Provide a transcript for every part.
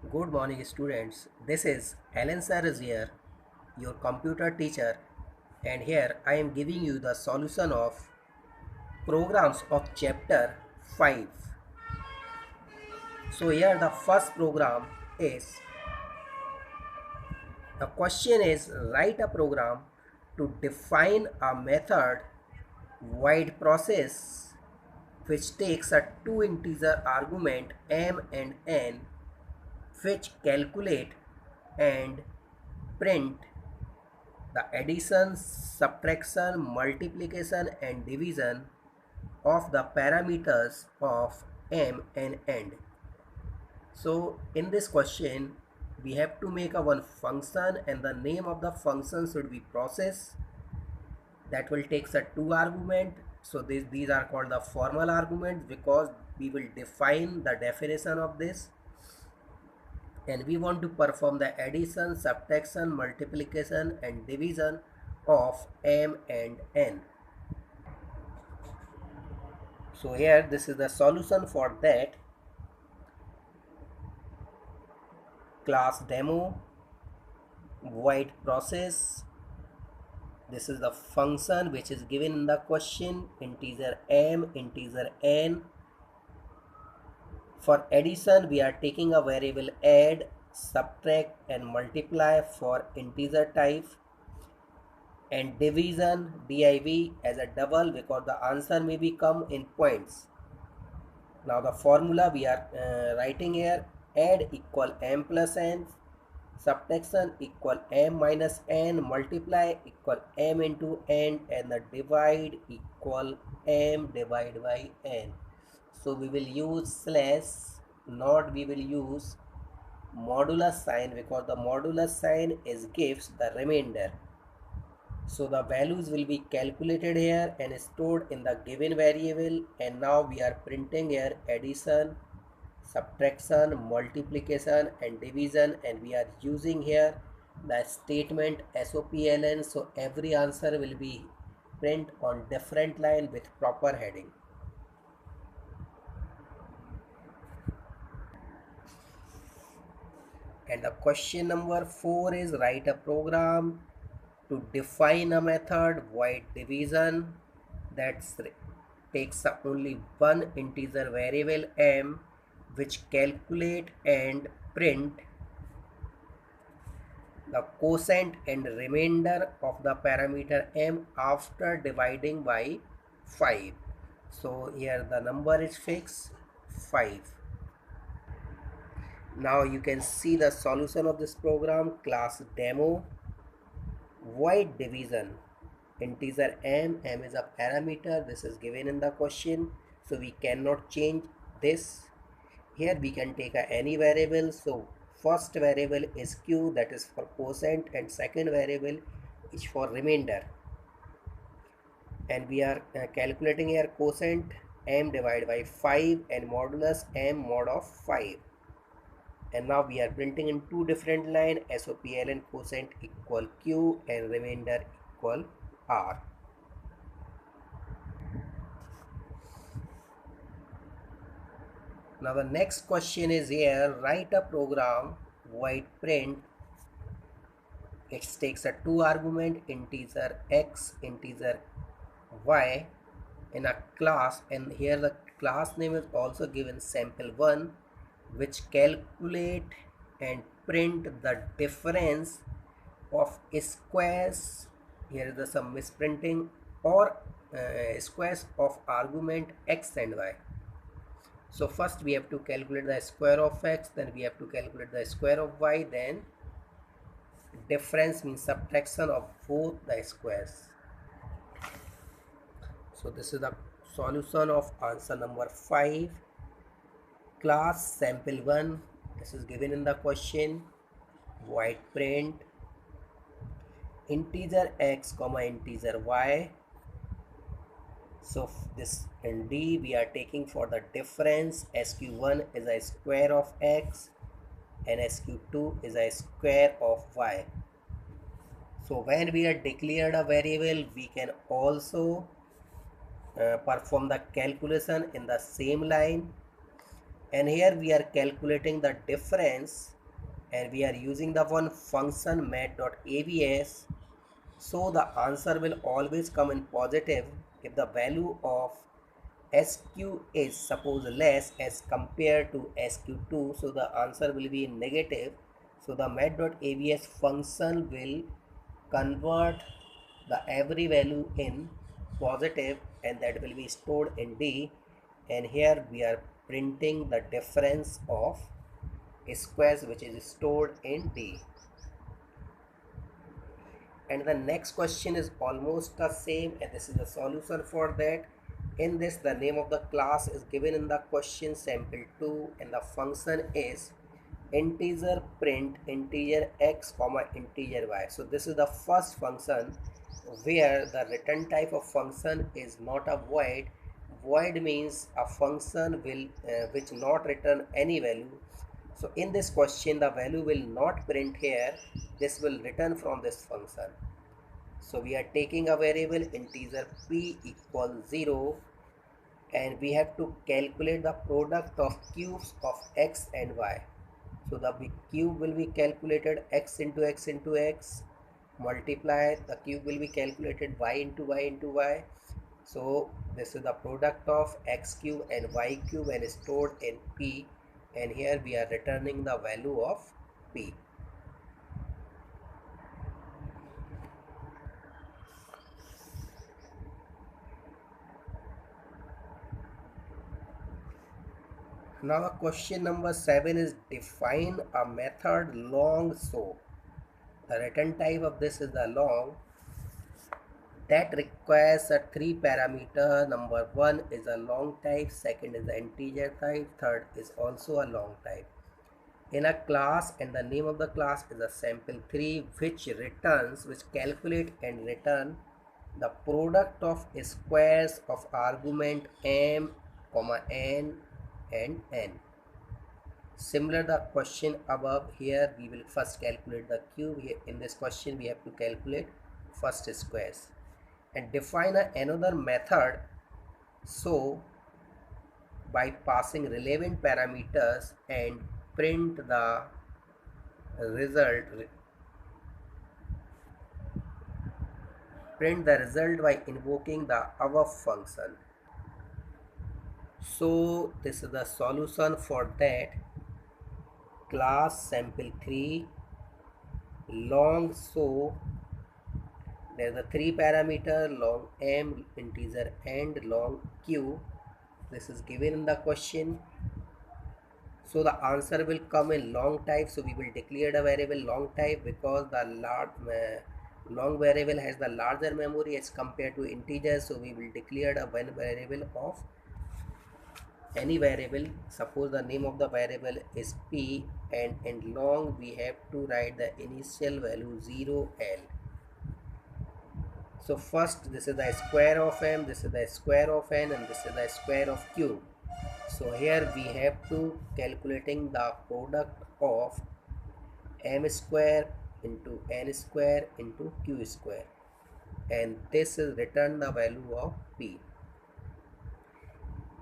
Good morning, students. This is Alan Sir is here, your computer teacher, and here I am giving you the solution of programs of chapter 5. So, here the first program is the question is write a program to define a method void process which takes a two integer argument m and n which calculate and print the addition, subtraction, multiplication and division of the parameters of m and n. So in this question we have to make a one function and the name of the function should be process that will take a two argument. So these are called the formal arguments because we will define the definition of this, and we want to perform the addition, subtraction, multiplication and division of m and n. So here this is the solution for that. Class demo void process. This is the function which is given in the question, integer m, integer n. For addition we are taking a variable add, subtract and multiply for integer type, and division div as a double because the answer may be come in points. Now the formula we are writing here: add equal m plus n, subtraction equal m minus n, multiply equal m into n, and the divide equal m divided by n. So we will use slash, not we will use modulus sign because the modulus sign is gives the remainder. So the values will be calculated here and stored in the given variable, and now we are printing here addition, subtraction, multiplication and division, and we are using here the statement SOPLN. So every answer will be print on different line with proper heading. And the question number 4 is write a program to define a method void division that takes only one integer variable m which calculate and print the quotient and remainder of the parameter m after dividing by 5. So here the number is fixed 5. Now you can see the solution of this program. Class demo void division, integer m is a parameter, this is given in the question, so we cannot change this. Here we can take any variable. So first variable is q, that is for quotient, and second variable is for remainder, and we are calculating here quotient m divided by 5 and modulus m mod of 5. And now we are printing in two different line, SOPLN quotient equal q and remainder equal r. Now the next question is here, write a program void print. It takes a two argument, integer x, integer y, in a class, and here the class name is also given sample1, which calculate and print the difference of squares. Here is some misprinting, or squares of argument x and y. So first we have to calculate the square of x, then we have to calculate the square of y, then difference means subtraction of both the squares. So this is the solution of answer number 5. Class sample1, this is given in the question, void print integer x comma integer y. So this in D we are taking for the difference, sq1 is a square of x and sq2 is a square of y. So when we are declared a variable, we can also perform the calculation in the same line, and here we are calculating the difference and we are using the one function mat.avs, so the answer will always come in positive if the value of SQ is suppose less as compared to SQ2, so the answer will be negative. So the mat.avs function will convert the every value in positive, and that will be stored in D, and here we are printing the difference of squares which is stored in D. And the next question is almost the same, and this is the solution for that. In this, the name of the class is given in the question sample 2, and the function is integer print integer x comma integer y. So this is the first function where the return type of function is not a void. Void means a function will which not return any value. So in this question, the value will not print here. This will return from this function. So we are taking a variable integer p equals 0, and we have to calculate the product of cubes of x and y. So the cube will be calculated x into x into x, multiply the cube will be calculated y into y into y. So this is the product of x cube and y cube and stored in p, and here we are returning the value of p. Now question number 7 is define a method long so. The return type of this is the long that requires a 3 parameter. Number 1 is a long type, second is the integer type, third is also a long type. In a class, and the name of the class is a sample3, which calculate and return the product of squares of argument m, n and n. Similar the question above, here we will first calculate the cube. Here in this question we have to calculate first squares and define another method. So by passing relevant parameters and print the result by invoking the above function. So this is the solution for that. Class sample3 long so, there is a 3 parameter long m, integer and long q. This is given in the question. So the answer will come in long type. So we will declare the variable long type because the long variable has the larger memory as compared to integer. So we will declare the one variable of any variable. Suppose the name of the variable is p, and in long we have to write the initial value 0l. So first this is the square of m, this is the square of n, and this is the square of q. So here we have to calculating the product of m square into n square into q square, and this is return the value of p.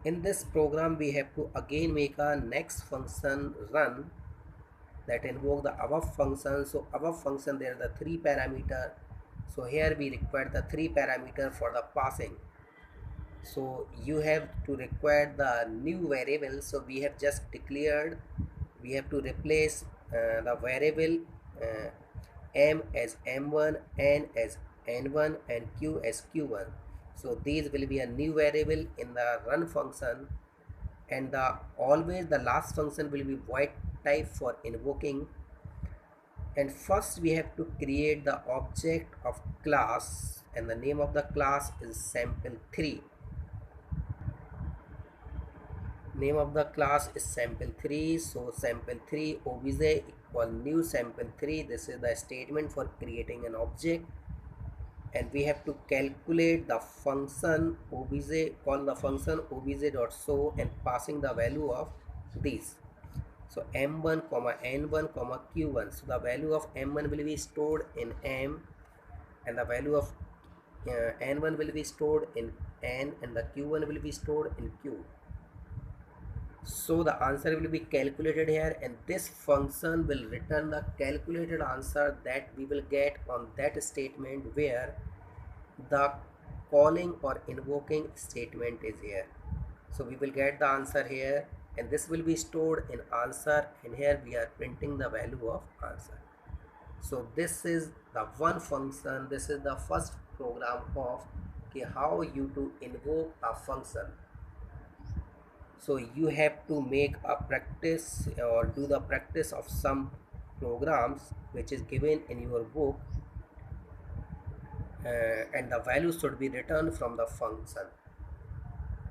In this program we have to again make a next function run that invoke the above function. So above function there are the 3 parameter. So here we require the 3 parameter for the passing. So you have to require the new variable. So we have just declared, we have to replace the variable m as m1, n as n1 and q as q1. So these will be a new variable in the run function, and the always the last function will be void type for invoking. And first we have to create the object of class, and the name of the class is sample3. Name of the class is sample3. So sample3 obj equal new sample3. This is the statement for creating an object, and we have to calculate the function obj, call the function obj.show and passing the value of these. So m1 comma n1 comma q1. So the value of m1 will be stored in m, and the value of n1 will be stored in n, and the q1 will be stored in q. So the answer will be calculated here, and this function will return the calculated answer that we will get on that statement where the calling or invoking statement is here. So we will get the answer here, and this will be stored in answer, and here we are printing the value of answer. So this is the one function, this is the first program of how you to invoke a function. So you have to make a practice or do the practice of some programs which is given in your book, and the value should be returned from the function.